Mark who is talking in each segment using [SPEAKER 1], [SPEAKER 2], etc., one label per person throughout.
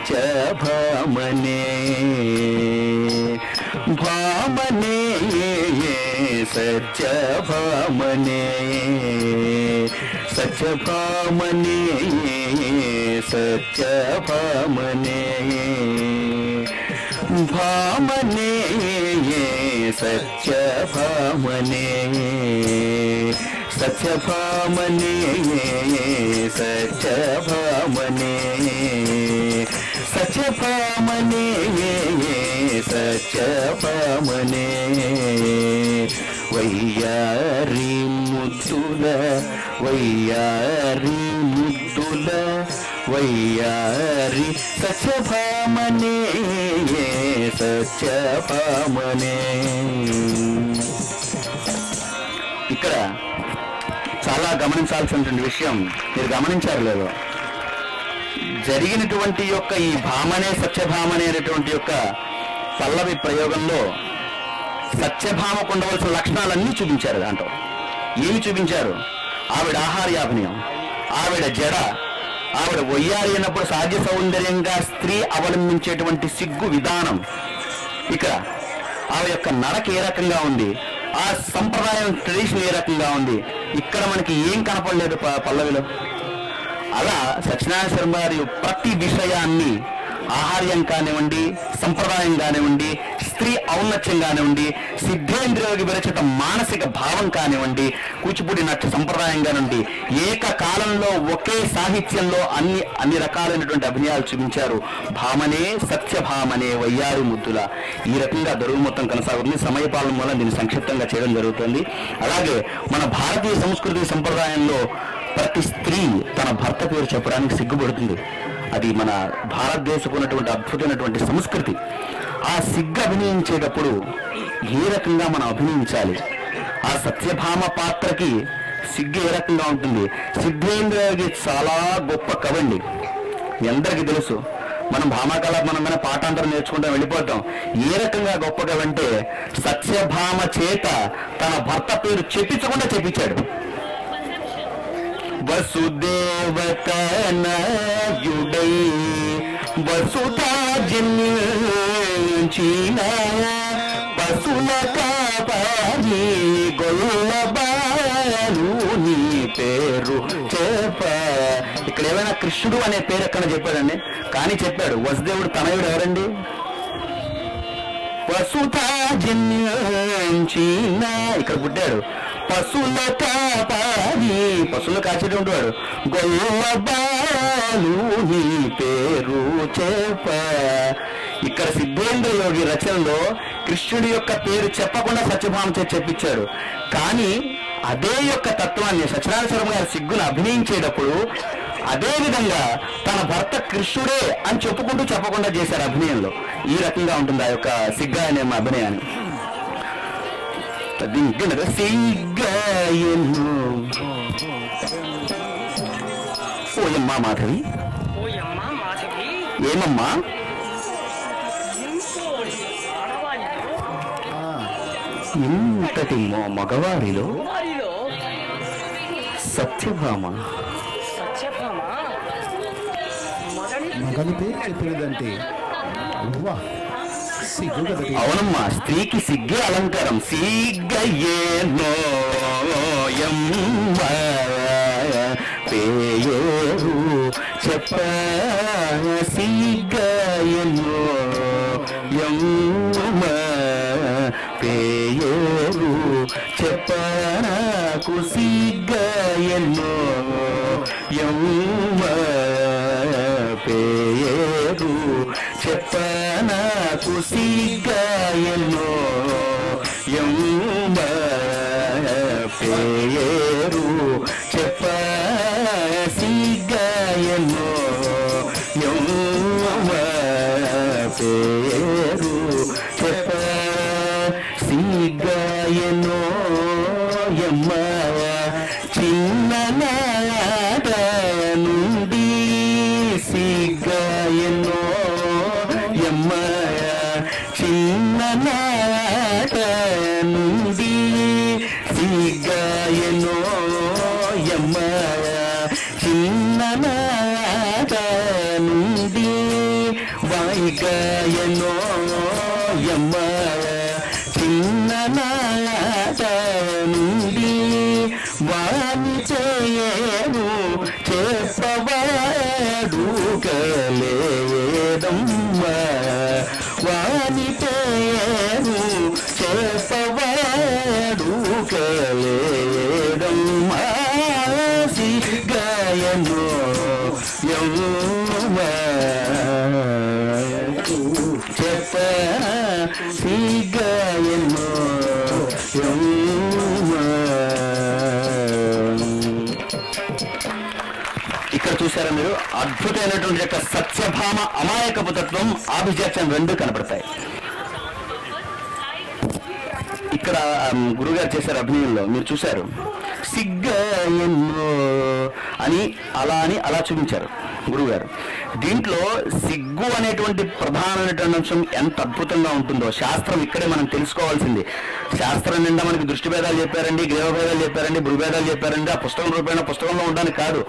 [SPEAKER 1] సత్యభామనే భామనే సత్యభామనే సత్యభామనే సత్యభామనే భామనే సత్యభామనే సత్యభామనే సత్యభామనే సత్యభామనే సత్యభామనే వయ్యారి ముద్దుల వయ్యారి ముద్దుల వయ్యారి సత్యభామనే సత్యభామనే. ఇక్కడ చాలా గమనించాల్సినటువంటి విషయం మీరు గమనించారు లేదో, జరిగినటువంటి యొక్క ఈ భామనే సత్యభామనే అనేటువంటి యొక్క పల్లవి ప్రయోగంలో సత్యభామకు ఉండవలసిన లక్షణాలన్నీ చూపించారు. దాంట్లో ఏమి చూపించారు? ఆవిడ ఆహార్యాభినయం, ఆవిడ జడ, ఆవిడ వయ్యారి అయినప్పుడు సహజ సౌందర్యంగా స్త్రీ అవలంబించేటువంటి సిగ్గు విధానం, ఇక్కడ ఆవిడ యొక్క నడక ఏ రకంగా ఉంది, ఆ సంప్రదాయం ట్రెడిషన్ ఏ రకంగా ఉంది, ఇక్కడ మనకి ఏం కనపడలేదు పల్లవిలో. అలా సత్యనారాయణ శర్మ గారి ప్రతి విషయాన్ని ఆహార్యం కానివ్వండి, సంప్రదాయం కానివ్వండి, స్త్రీ ఔన్నత్యం కానివ్వండి, సిద్ధేంద్రియోగి విరచిత మానసిక భావం కానివ్వండి, కూచిపూడి నాట్య సంప్రదాయం కానివ్వండి, ఏకకాలంలో ఒకే సాహిత్యంలో అన్ని రకాలైనటువంటి అభినయాలు చూపించారు. భామనే సత్యభామనే వయ్యారి ముద్దుల. ఈ రకంగా దొరుగు మొత్తం కొనసాగుతుంది. సమయపాలన వల్ల దీన్ని సంక్షిప్తంగా చేయడం జరుగుతుంది. అలాగే మన భారతీయ సంస్కృతి సంప్రదాయంలో ప్రతి స్త్రీ తన భర్త పేరు చెప్పడానికి సిగ్గుపడుతుంది. అది మన భారతదేశపు ఉన్నటువంటి అద్భుతమైనటువంటి సంస్కృతి. ఆ సిగ్గు అభినయించేటప్పుడు ఏ రకంగా మనం అభినయించాలి, ఆ సత్యభామ పాత్రకి సిగ్గు ఏ రకంగా ఉంటుంది. సిద్ధేంద్రయోగి చాలా గొప్ప కవండి, అందరికీ తెలుసు. మనం భామాకళ మనం మీద పాఠాంతరం నేర్చుకుంటాం, వెళ్ళిపోతాం. ఏ రకంగా గొప్ప కవంటే సత్యభామ చేత తన భర్త పేరు చెప్పించకుండా చెప్పించాడు. వసుదేవతనయుడై వసుధా జన్మించిన పశుల కాపారి గొల్లబాలు నీ పేరు చెప్ప. ఇక్కడ ఏమైనా కృష్ణుడు అనే పేరు ఎక్కడ చెప్పాడండి? కానీ చెప్పాడు. వసుదేవుడు తనయుడు ఎవరండి? వసుధా జన్మించిన, ఇక్కడ పుట్టాడు. పశువుల కాపాడి, పశువులు కాచేటువంటి వాడు. గొల్లబాలు నీ పేరు చెప్ప. ఇక్కడ సిద్ధేంద్ర యోగి రచనలో కృష్ణుడి యొక్క పేరు చెప్పకుండా సత్యభామ చెప్పించాడు. కానీ అదే యొక్క తత్వాన్ని సత్యనారాయణ శర్మ గారి సిగ్గును అభినయించేటప్పుడు అదే విధంగా తన భర్త కృష్ణుడే అని చెప్పుకుంటూ చెప్పకుండా చేశారు అభినయంలో. ఈ రకంగా ఉంటుంది ఆ యొక్క సిగ్గా అనే అభినయాన్ని. సిగ్గాయను ఓయమ్మా మాధవి, ఏమమ్మా ఇంతటి మగవారిలో సత్యభామ
[SPEAKER 2] మగని పేరు చెప్పేదంటే
[SPEAKER 1] అవునమ్మా, స్త్రీకి సిగ్గే అలంకారం. సిగ్గయ్యేనో పేరు చెప్ప, సిగ్గయ్యేనో పేరు చెప్ప, నాకు సిగ్గయ్యేనో పేరు చెప్ప, నాకు సిగ్గయ్యేనో పేరు చెప్ప, సిగ్గయ్యేనో పేరు చెప్ప, సిగ్గయ్యేనో యమ్మ. చిన్ననాట నుండి సిగ్గయ్యేనో యమ్మ, చిన్ననాట నుండి సిగ్గయ్యేనో యమ్మ, చిన్ననాట నుండి సిగ్గయనో యమ్మ చిన్ననాట నుండి వాని చేయను చెప్పవాడు కలేదమ్మ వాని చేయను చెప్పవాడు కలేదమ్మ సిగ్గయనో యమ్మ చెప్ప సిగ్గయనో యమ్మ. ఇక్కడ చూసారా మీరు, అద్భుతమైనటువంటి యొక్క సత్యభామ అమాయకపు తత్వం ఆభిజాత్యం రెండు కనపడతాయి. ఇక్కడ గురుగారు చేశారు అభినయంలో మీరు చూశారు, సిగ్గయన్నో అని అలా చూపించారు గురుగారు. దీంట్లో సిగ్గు అనేటువంటి ప్రధానమైనటువంటి అంశం ఎంత అద్భుతంగా ఉంటుందో శాస్త్రం ఇక్కడే మనం తెలుసుకోవాల్సింది. శాస్త్రం నిండా మనకి దృష్టి భేదాలు చెప్పారండి, గ్రీవభేదాలు చెప్పారండి, భూభేదాలు చెప్పారండి. ఆ పుస్తకం రూపేణ పుస్తకంలో ఉండడానికి కాదు,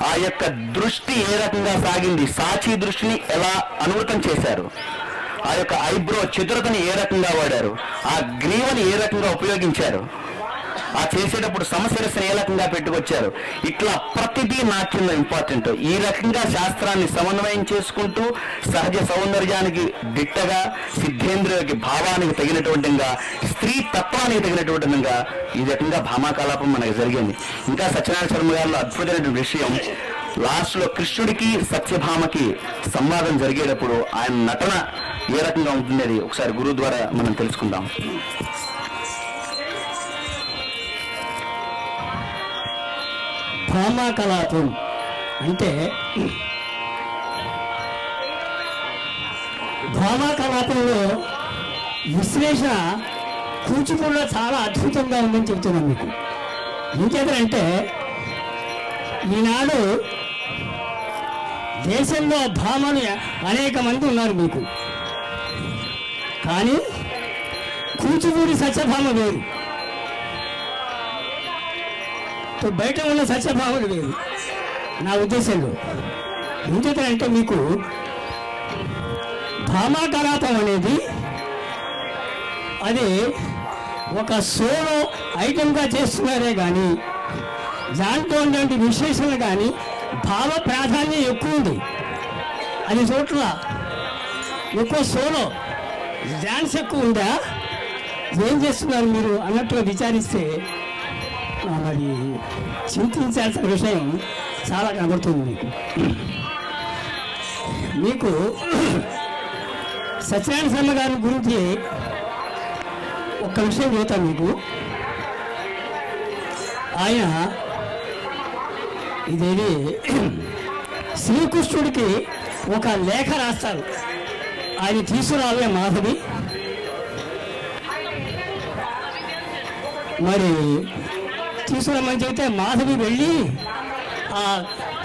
[SPEAKER 1] ఆ యొక్క దృష్టి ఏ రకంగా సాగింది, సాక్షి దృష్టిని ఎలా అనువృతం చేశారు, ఆ యొక్క ఐబ్రో చతురతని ఏ రకంగా వాడారు, ఆ గ్రీవని ఏ రకంగా ఉపయోగించారు, ఆ చేసేటప్పుడు సమశిరస్సుని ఏ రకంగా పెట్టుకొచ్చారు, ఇట్లా ప్రతిదీ నాట్యంలో ఇంపార్టెంట్. ఈ రకంగా శాస్త్రాన్ని సమన్వయం చేసుకుంటూ సహజ సౌందర్యానికి దిట్టగా, సిద్ధేంద్రులకి భావానికి తగినటువంటిగా, స్త్రీ తత్వానికి తగినటువంటిగా ఈ రకంగా భామాకలాపం మనకు జరిగింది. ఇంకా సత్యనారాయణ శర్మ గారిలో అద్భుతమైన విషయం, లాస్ట్ లో కృష్ణుడికి సత్యభామకి సంవాదం జరిగేటప్పుడు ఆయన నటన ఏ రకంగా ఉంటుంది అది ఒకసారి గురువు ద్వారా మనం తెలుసుకుందాం.
[SPEAKER 2] భామాకలాపం అంటే భామాకలాపంలో విశ్లేషణ కూచిపూడిలో చాలా అద్భుతంగా ఉందని చెబుతున్నాను మీకు. ఇంకేంటంటే ఈనాడు దేశంలో భామలు అనేక మంది ఉన్నారు మీకు, కానీ కూచిపూడి సత్యభామ వేరు, బయట ఉన్న సత్యభామలు వేరు నా ఉద్దేశంలో. ఎందుకంటే మీకు భామాకలాపం అనేది అది ఒక సోలో ఐటెంగా చేస్తున్నారే కానీ దాంట్లో ఉన్నటువంటి విశేషణలు కానీ భావ ప్రాధాన్యం ఎక్కువ ఉంది. అది చోట్ల ఎక్కువ సోలో డ్యాన్స్ ఎక్కువ ఉందా, ఏం చేస్తున్నారు మీరు అన్నట్టుగా విచారిస్తే మరి చింతించాల్సిన విషయం చాలా కనబడుతుంది మీకు. మీకు సత్యనారాయణ శర్మ గారి గురించి ఒక్క విషయం చెబుతాను మీకు. ఆయన ఇదేది శ్రీకృష్ణుడికి ఒక లేఖ రాస్తారు, ఆయన తీసుకురాలే మాధవి. మరి తీసుకురామని చెబితే మాధవి వెళ్ళి ఆ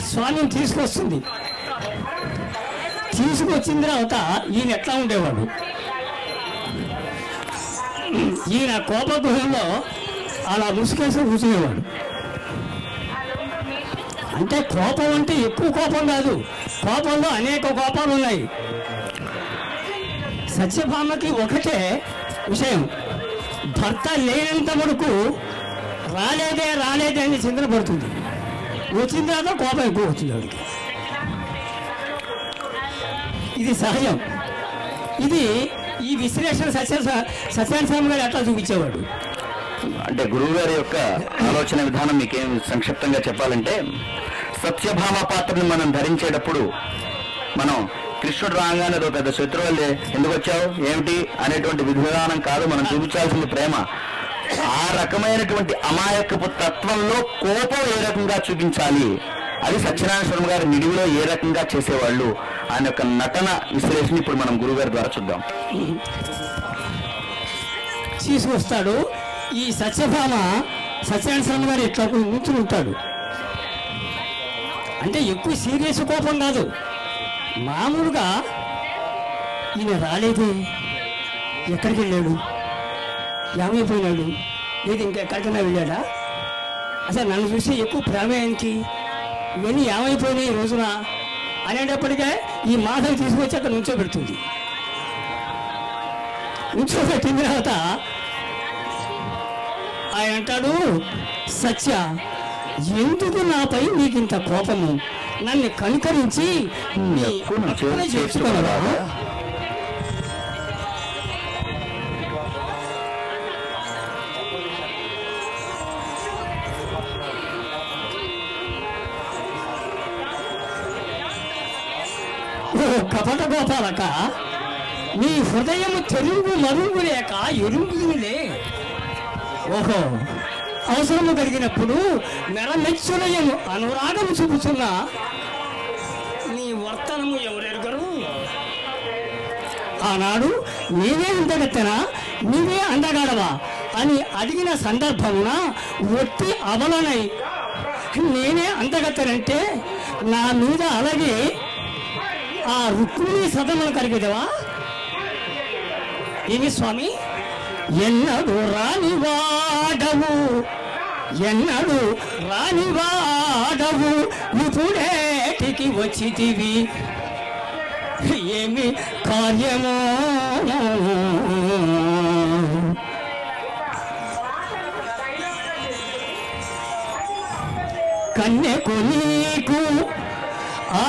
[SPEAKER 2] స్వామిని తీసుకొస్తుంది. తీసుకొచ్చిన తర్వాత ఈయన ఎట్లా ఉండేవాడు, ఈయన కోపగృహంలో అలా ముసుకేసి కూర్చునేవాడు. అంటే కోపం అంటే ఎక్కువ కోపం కాదు, కోపంలో అనేక కోపాలు ఉన్నాయి. సత్యభామకి ఒకటే విషయం, భర్త లేనంత వరకు రాలేదే అని చింతనపడుతుంది. వచ్చిన తర్వాత కోపం ఎక్కువ వచ్చింది ఆవిడికి. ఇది సహజం. ఇది ఈ విశ్లేషణ సత్యనారాయణ స్వామి గారు అట్లా చూపించేవాడు.
[SPEAKER 1] అంటే గురువు గారి యొక్క ఆలోచన విధానం మీకేం సంక్షిప్తంగా చెప్పాలంటే, సత్యభామ పాత్రని మనం ధరించేటప్పుడు మనం కృష్ణుడు రాగానే ఒక పెద్ద శత్రువులే ఎందుకు వచ్చావు ఏమిటి అనేటువంటి విధానం కాదు, మనం చూపించాల్సింది ప్రేమ. ఆ రకమైనటువంటి అమాయకపు తత్వంలో కోపం ఏ రకంగా చూపించాలి, అది సత్యనారాయణ శర్మ గారి నిడివిలో ఏ రకంగా చేసేవాళ్ళు ఆయన యొక్క నటన విశ్లేషణ ఇప్పుడు మనం గురుగారి ద్వారా చూద్దాం.
[SPEAKER 2] తీసుకొస్తాడు ఈ సత్యభామ, సత్యనారాయణ శర్మ గారు ఇట్లా కూర్చుని ఉంటాడు. అంటే ఎక్కువ సీరియస్ కోపం కాదు, మామూలుగా ఈయన రాలేదే, ఎక్కడికి వెళ్ళాడు, ఏమైపోయినాడు, ఏది ఇంకెక్కడికైనా వెళ్ళాడా, అసలు నన్ను చూస్తే ఎక్కువ ప్రేమ ఆయనకి, ఇవన్నీ ఏమైపోయినాయి ఈ రోజున అనేటప్పటికే ఈ మాధవి తీసుకొచ్చి అక్కడ నుంచోబెడుతుంది. నుంచోబెట్టిన తర్వాత ఆయన అంటాడు, సత్య, ఎందుకు నాపై నీకింత కోపము? నన్ను కనుకరించి చేసుకున్నావా? కపట గోపాలక, నీ హృదయము తెరుగు మరుగు లేక ఎరుంగిలే. ఓహో, అవసరము కలిగినప్పుడు మెరమెచ్చులయము అనురాగము చూపుతున్న నీ వర్తనము ఎవరెరుగరు? ఆనాడు నీవే అందగత్తెనా, నీవే అందగాడవా అని అడిగిన సందర్భమున ఒట్టి అవలనై నేనే అందగత్తెనంటే నా మీద అలాగే ఆ రుక్మిణి సదములు కలిగేదవా? ఏమి స్వామి, ఎన్నడు రానివాడవు, ఎన్నడు రానివాడవు, ఇప్పుడేటికి వచ్చితివి, ఏమి కార్యమో? కన్యకు నీకు, ఆ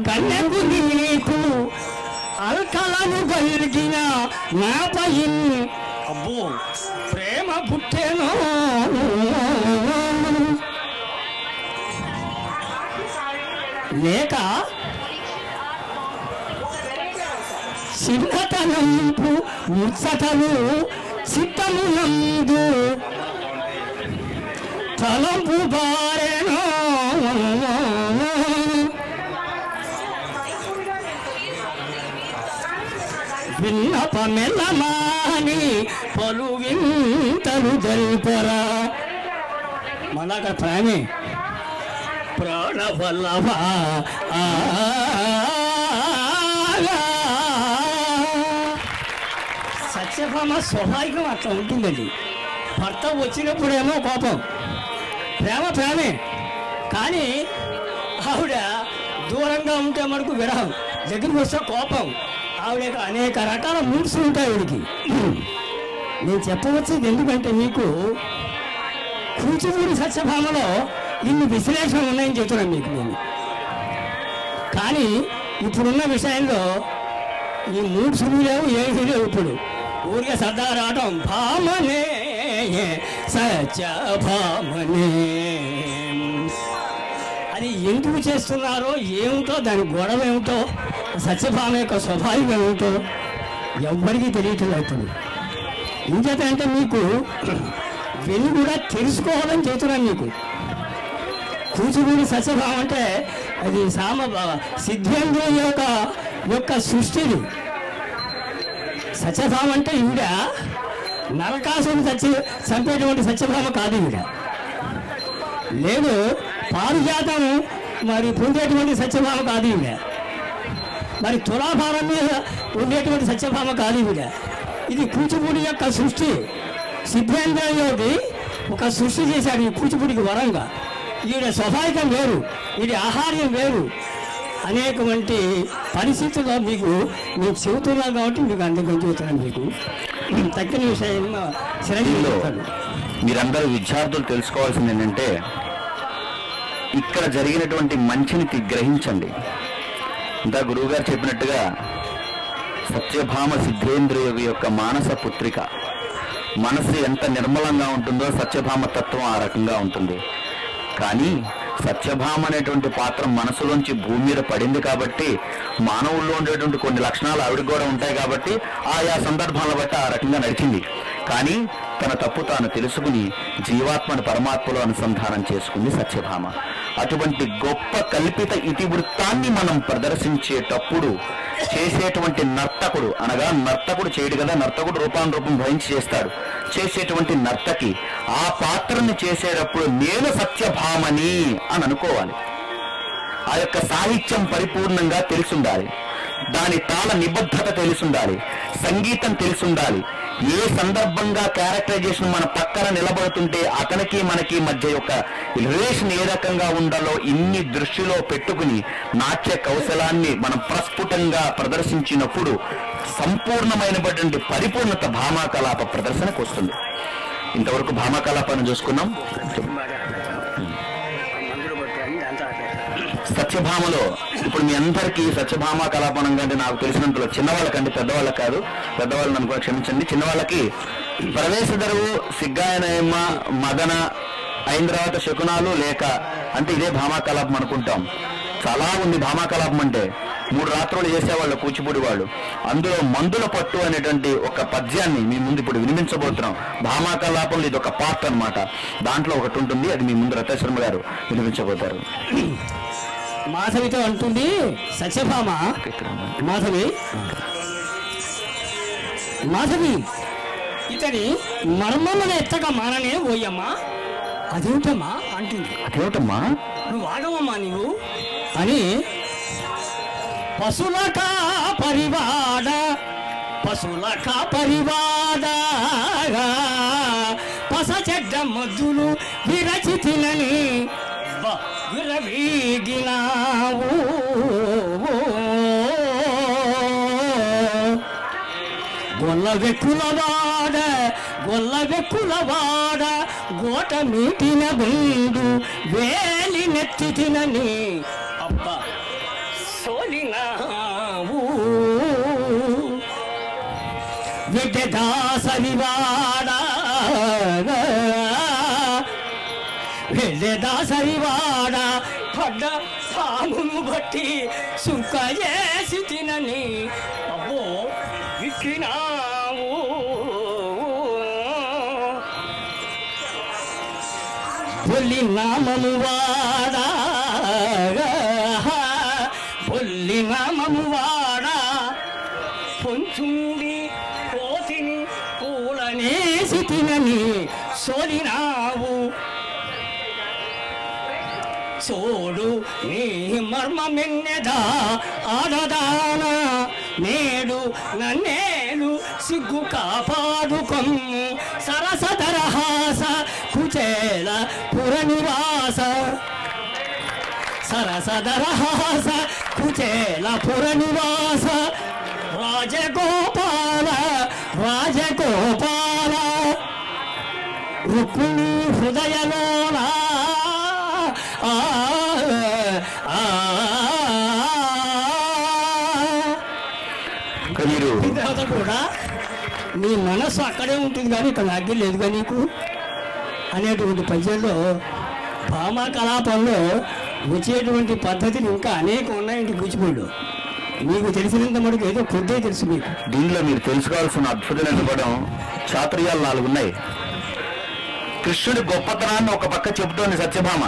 [SPEAKER 2] కన్యకు నీకు అల్కలను కలిగిన నాపై అబ్బో ప్రేమ పుట్టెను. లేక చిన్నతనంపు ముచ్చటలు చిత్తమునందు తలంపు బారెను. విన్నపమెల్లమాని పలు వింతలు జల్పరా. మళ్ళా అక్కడ ప్రేమే ప్రాణవల్లభా. సత్యభామ స్వాభావికం అట్లా ఉంటుందండి. భర్త వచ్చినప్పుడేమో కోపం, ప్రేమ ప్రేమే, కానీ ఆవిడ దూరంగా ఉంటే మనకు విరహం, దగ్గరికి వస్తే కోపం. ఆవిడ అనేక రకాల మూడ్స్ ఉంటాయి ఆవిడికి. నేను చెప్పవచ్చేది ఎందుకంటే మీకు కూచిపూడి సత్యభామలో ఇన్ని విశ్లేషణలు ఉన్నాయని చెప్తున్నాను మీకు నేను. కానీ ఇప్పుడున్న విషయంలో ఈ మూడ్స్ లేవు, ఏమీ లేవు. ఇప్పుడు ఊరికే సరదా రావటం, భామనే సత్యభామనే అది ఎందుకు చేస్తున్నారో ఏమిటో, దాని గొడవ ఏమిటో, సత్యభామ యొక్క స్వభావం ఏమిటో ఎవ్వరికీ తెలియటం అవుతుంది. ఇంకేత అంటే మీకు వెళ్ళి కూడా తెలుసుకోవాలని చెబుతున్నాను మీకు. కూచిపూడి సత్యభామ అంటే అది సిద్ధేంద్రుల యొక్క సృష్టిది. సత్యభామ అంటే ఈవిడ నరకాసుని చంపేటువంటి సత్యభామ కాదు ఈవిడ. లేదు, పారిజాతం మరి పొందేటువంటి సత్యభామ కాదు ఈవిడ. మరి తులాభారం మీద ఉండేటువంటి సత్యభామ కాదు ఈవిడ. ఇది కూచిపూడి యొక్క సృష్టి. సిద్ధేంద్ర యోగి ఒక సృష్టి చేశాడు ఈ కూచిపూడికి వరంగా. ఈవిడ స్వాభావికం వేరు, ఇది ఆహార్యం వేరు. అనేకమంటి పరిస్థితుల్లో మీకు నేను చెబుతున్నాను కాబట్టి మీకు అందుకని చెబుతున్నాను. మీకు తగ్గిన విషయం
[SPEAKER 1] మీరందరూ విద్యార్థులు తెలుసుకోవాల్సింది ఏంటంటే, ఇక్కడ జరిగినటువంటి మంచిని గ్రహించండి. ఇందా గురువుగారు చెప్పినట్టుగా సత్యభామ సిద్ధేంద్రియుడి యొక్క మానస పుత్రిక. మనసు ఎంత నిర్మలంగా ఉంటుందో సత్యభామ తత్వం ఆ రకంగా ఉంటుంది. కానీ సత్యభామ అనేటువంటి పాత్ర మనసులోంచి భూమి మీద పడింది కాబట్టి మానవుల్లో ఉండేటువంటి కొన్ని లక్షణాలు ఆవిడకి కూడా ఉంటాయి కాబట్టి ఆయా సందర్భాలను బట్టి ఆ రకంగా నడిచింది. కానీ తన తప్పు తాను తెలుసుకుని జీవాత్మను పరమాత్మలో అనుసంధానం చేసుకుంది సత్యభామ. అటువంటి గొప్ప కల్పిత ఇతివృత్తాన్ని మనం ప్రదర్శించేటప్పుడు చేసేటువంటి నర్తకుడు, అనగా నర్తకుడు చేయడు కదా, నర్తకుడు రూపానురూపం భరించి చేస్తాడు. చేసేటువంటి నర్తకి ఆ పాత్రను చేసేటప్పుడు నేను సత్యభామని అని అనుకోవాలి. ఆ యొక్క సాహిత్యం పరిపూర్ణంగా తెలిసుండాలి, దాని తాళ నిబద్ధత తెలిసుండాలి, సంగీతం తెలిసుండాలి. ఏ సందర్భంగా క్యారెక్టరైజేషన్ మన పక్కన నిలబడుతుంటే అతనికి మనకి మధ్య యొక్క రిలేషన్ ఏ రకంగా ఉండాలో ఇన్ని దృష్టిలో పెట్టుకుని నాట్య కౌశలాన్ని మనం ప్రస్ఫుటంగా ప్రదర్శించినప్పుడు సంపూర్ణమైనటువంటి పరిపూర్ణత భామాకలాప ప్రదర్శనకు వస్తుంది. ఇంతవరకు భామాకలాపాన్ని చూసుకున్నాం. సత్యభామలో ఇప్పుడు మీ అందరికీ సత్యభామ కలాపనం కంటే నాకు తెలిసినంతలో చిన్నవాళ్ళకంటే పెద్దవాళ్ళకి కాదు, పెద్దవాళ్ళని అనుకో క్షమించండి, చిన్నవాళ్ళకి ప్రవేశదరువు సిగ్గాయనయమ్మ మదన అయిన తర్వాత శకునాలు లేక అంటే ఇదే భామా కలాపం అనుకుంటాం. చాలా ఉంది భామా కలాపం అంటే. 3 రాత్రులు చేసేవాళ్ళు కూచిపూడి వాళ్ళు. అందులో మందుల పట్టు అనేటువంటి ఒక పద్యాన్ని మీ ముందు ఇప్పుడు వినిపించబోతున్నాం. భామా కలాపంలో ఇది ఒక పార్ట్ అన్నమాట. దాంట్లో ఒకటి ఉంటుంది, అది మీ ముందు రత్నశర్మ గారు వినిపించబోతారు.
[SPEAKER 2] మాధవితో అంటుంది సత్యభామ, మాధవి మాధవి ఇతని మర్మమును ఎత్తగా మాననే పోయమ్మా. అదేమిటమ్మా అంటుంది.
[SPEAKER 1] అదేమిటమ్మా
[SPEAKER 2] నువ్వు ఆగవమ్మా నీవు అని పశులక పరివాడ పస చెడ్డ మద్దులు విరచితినని విరవీగినావు. గొల్ల వెక్కులవాడ గోట మీటిన గుండు వేలి నెత్తి తినని అబ్బా సోలినావు. వెళ్ళేదాసరివాడ పడ్డ సామును బట్టి సుంక చేసి తినని అబ్బో విక్కినావు. పొల్లి నామము వాడా పొంచుండి కోతిని పూలనేసి తినని సోలినావు. చూడు నీ మర్మమెన్నెదా ఆడదాన నేడు నన్నేలు సిగ్గు కాపాడుకొమ్ము. సరసదరహాస కుచేల పురనివాస సరసదరహాస కుచేల పురనివాస రాజగోపాల రుక్మిణి హృదయలోనా తర్వాత కూడా నీ మనస్సు అక్కడే ఉంటుంది కానీ ఇక్కడ అగ్గి లేదుగా నీకు అనేటువంటి పద్యంలో భామా కలాపంలో వచ్చేటువంటి పద్ధతులు ఇంకా అనేకం ఉన్నాయండి కూచిపూడిలో. మీకు తెలిసినంత మటుకు ఏదో కొద్దే తెలుసు మీకు.
[SPEAKER 1] దీనిలో మీరు తెలుసుకోవాల్సిన అద్భుతమైన పదం చాతుర్యాలు 4 ఉన్నాయి. కృష్ణుడి గొప్పతనాన్ని ఒక పక్క చెబుతోంది సత్యభామ,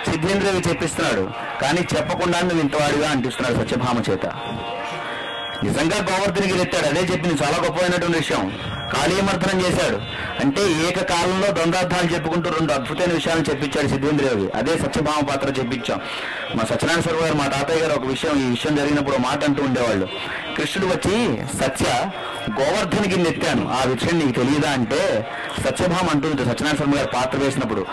[SPEAKER 1] సిద్ధేంద్రవి చెప్పిస్తున్నాడు. కానీ చెప్పకుండా నువ్వు ఇంతవాడిగా అంటిస్తున్నాడు సత్యభామ చేత. నిజంగా గోవర్ధనగిరి ఎత్తాడు, అదే చెప్పింది, చాలా గొప్పమైనటువంటి విషయం. కాళీయమర్దనం చేశాడు అంటే ఏకకాలంలో ద్వంద్వార్థాలు చెప్పుకుంటూ 2 అద్భుతమైన విషయాలను చెప్పించాడు సిద్ధేంద్రవి. అదే సత్యభామ పాత్ర చెప్పించాం. మా సత్యనారాయణ గారు, మా తాతయ్య గారు ఈ విషయం జరిగినప్పుడు మాట అంటూ ఉండేవాళ్ళు. కృష్ణుడు వచ్చి సత్య గోవర్ధనగిరిని ఎత్తాను, ఆ విషయం నీకు తెలియదా అంటే సత్యభామ అంటుంది సత్యనారాయణ గారు పాత్ర వేసినప్పుడు,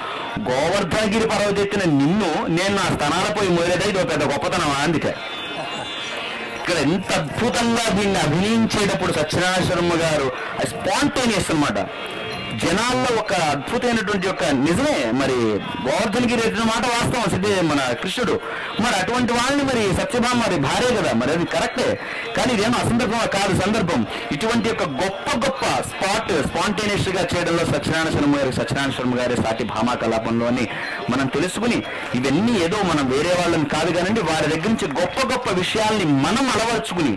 [SPEAKER 1] గోవర్ధనగిరి పర్వతం ఎత్తిన నిన్ను నేను నా స్థానాలపోయి మోరేదా, ఇది ఒక పెద్ద గొప్పతనం. అందుకే ఇక్కడ ఎంత అద్భుతంగా దీన్ని అభినయించేటప్పుడు సత్యనారాయణ గారు స్పాంటేనియస్ అన్నమాట. జనాల్లో ఒక అద్భుతమైనటువంటి యొక్క నిజమే. మరి గోవర్ధనగిరి ఎత్తిన మాట వాస్తవం మన కృష్ణుడు. మరి అటువంటి వాళ్ళని మరి సత్యభామ మరి భార్య కదా, మరి అది కరెక్టే. కానీ ఇదేమో అసందర్భంగా కాదు, సందర్భం. ఇటువంటి యొక్క గొప్ప స్పాంటేనియస్ గా చేయడంలో సత్యనారాయణ గారి సాటి భామా కలాపంలో అని మనం తెలుసుకుని, ఇవన్నీ ఏదో మనం వేరే వాళ్ళని కాదు కానండి, వారి దగ్గర నుంచి గొప్ప విషయాల్ని మనం అలవర్చుకుని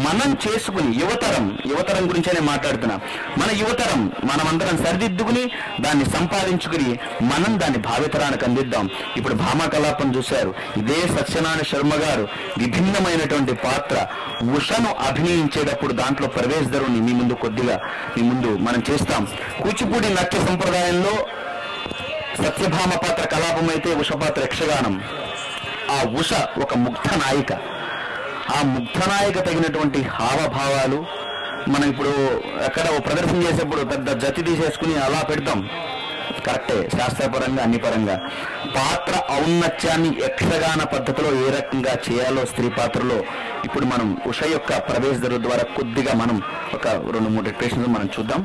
[SPEAKER 1] మనం చేసుకుని యువతరం గురించే మాట్లాడుతున్నా. మన యువతరం మనమందరం సరిదిద్దుకుని దాన్ని సంపాదించుకుని మనం దాన్ని భావితరానికి అందిద్దాం. ఇప్పుడు భామా కలాపం చూశారు, ఇదే సత్యనారాయణ శర్మ గారు విభిన్నమైనటువంటి పాత్ర ఉషను అభినయించేటప్పుడు దాంట్లో ప్రవేశధరుని మీ ముందు మనం చేస్తాం. కూచిపూడి నాట్య సంప్రదాయంలో సత్యభామ పాత్ర కలాపం అయితే ఉష పాత్ర యక్షగానం. ఆ ఉష ఒక ముగ్ధ నాయిక. ఆ ముగ్ధనాయక తగినటువంటి హావభావాలు, మనం ఇప్పుడు ఎక్కడ ప్రదర్శన చేసేప్పుడు పెద్ద జతి తీసేసుకుని అలా పెడతాం, కరెక్టే శాస్త్రపరంగా అన్ని పరంగా. పాత్ర ఔన్నత్యాన్ని యక్షగాన పద్ధతిలో ఏ రకంగా చేయాలో స్త్రీ పాత్రలో ఇప్పుడు మనం ఉష యొక్క ప్రవేశ ద్వారా కొద్దిగా మనం ఒక 2-3 ఎక్స్ప్రెషన్స్ మనం చూద్దాం.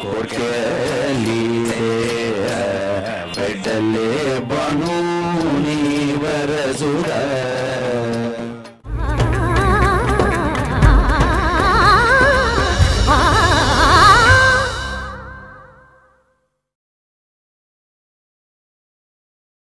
[SPEAKER 3] Porke lideera vedale